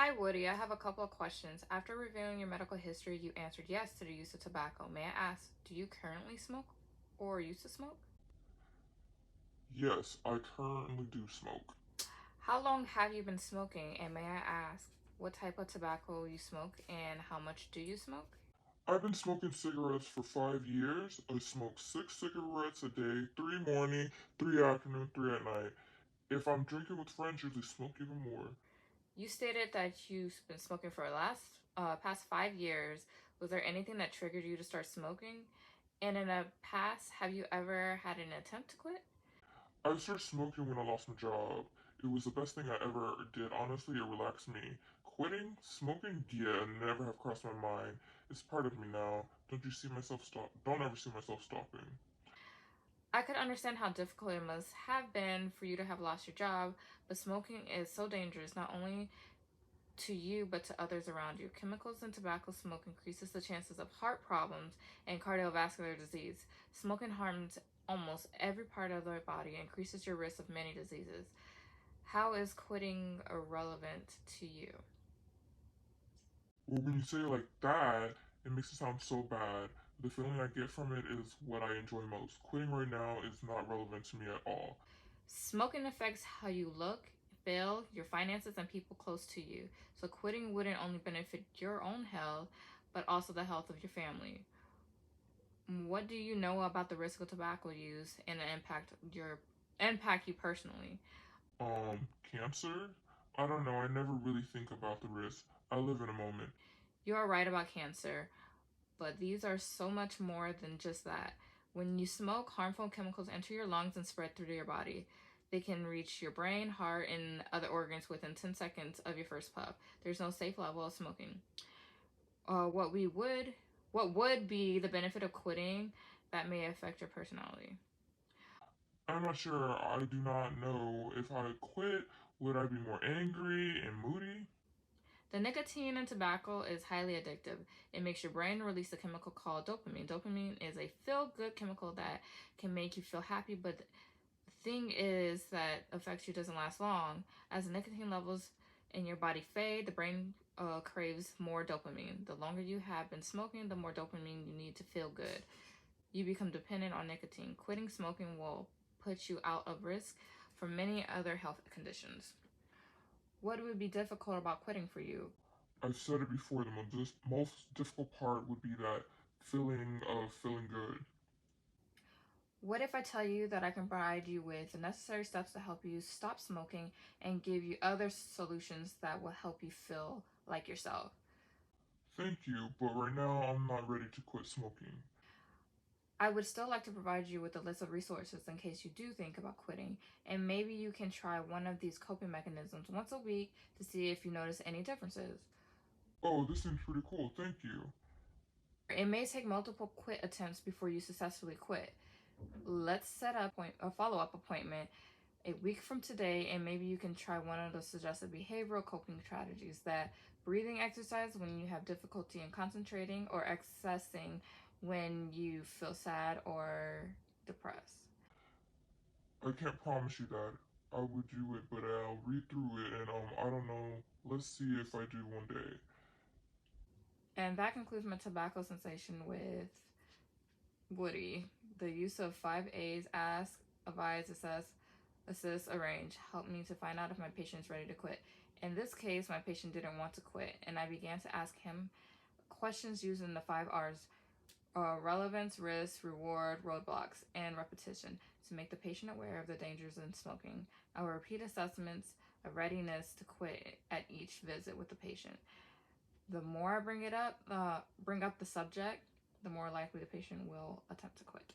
Hi, Woody. I have a couple of questions. After reviewing your medical history, you answered yes to the use of tobacco. May I ask, do you currently smoke or used to smoke? Yes, I currently do smoke. How long have you been smoking? And may I ask, what type of tobacco you smoke and how much do you smoke? I've been smoking cigarettes for 5 years. I smoke 6 cigarettes a day, 3 morning, 3 afternoon, 3 at night. If I'm drinking with friends, usually smoke even more. You stated that you've been smoking for the past 5 years. Was there anything that triggered you to start smoking? And in the past, have you ever had an attempt to quit? I started smoking when I lost my job. It was the best thing I ever did. Honestly, it relaxed me. Quitting smoking, yeah, never have crossed my mind. It's part of me now. Don't ever see myself stopping. I could understand how difficult it must have been for you to have lost your job, but smoking is so dangerous, not only to you but to others around you. Chemicals in tobacco smoke increases the chances of heart problems and cardiovascular disease. Smoking harms almost every part of the body and increases your risk of many diseases. How is quitting irrelevant to you? Well, when you say it like that, it makes it sound so bad. The feeling I get from it is what I enjoy most. Quitting right now is not relevant to me at all. Smoking affects how you look, feel, your finances, and people close to you. So quitting wouldn't only benefit your own health, but also the health of your family. What do you know about the risk of tobacco use and the impact you personally? Cancer? I don't know. I never really think about the risk. I live in a moment. You are right about cancer, but these are so much more than just that. When you smoke, harmful chemicals enter your lungs and spread through your body. They can reach your brain, heart, and other organs within 10 seconds of your first puff. There's no safe level of smoking. Uh, what we would what would be the benefit of quitting that may affect your personality? I'm not sure. I do not know. If I quit, would I be more angry and moody? The nicotine in tobacco is highly addictive. It makes your brain release a chemical called dopamine. Dopamine is a feel good chemical that can make you feel happy, but the thing is that affects you doesn't last long. As the nicotine levels in your body fade, the brain craves more dopamine. The longer you have been smoking, the more dopamine you need to feel good. You become dependent on nicotine. Quitting smoking will put you out of risk for many other health conditions. What would be difficult about quitting for you? I've said it before. The most difficult part would be that feeling of feeling good. What if I tell you that I can provide you with the necessary steps to help you stop smoking and give you other solutions that will help you feel like yourself? Thank you, but right now I'm not ready to quit smoking. I would still like to provide you with a list of resources in case you do think about quitting, and maybe you can try one of these coping mechanisms once a week to see if you notice any differences. Oh, this seems pretty cool. Thank you. It may take multiple quit attempts before you successfully quit. Let's set up a follow-up appointment a week from today, and maybe you can try one of the suggested behavioral coping strategies, that breathing exercise when you have difficulty in concentrating, or accessing when you feel sad or depressed. I can't promise you that I would do it, but I'll read through it and I don't know. Let's see if I do one day. And that concludes my tobacco sensation with Woody. The use of 5 A's: ask, advise, assist, arrange helped me to find out if my patient is ready to quit. In this case, my patient didn't want to quit, and I began to ask him questions using the 5 R's: relevance, risk, reward, roadblocks, and repetition, to make the patient aware of the dangers in smoking. I will repeat assessments of readiness to quit at each visit with the patient. The more I bring up the subject, the more likely the patient will attempt to quit.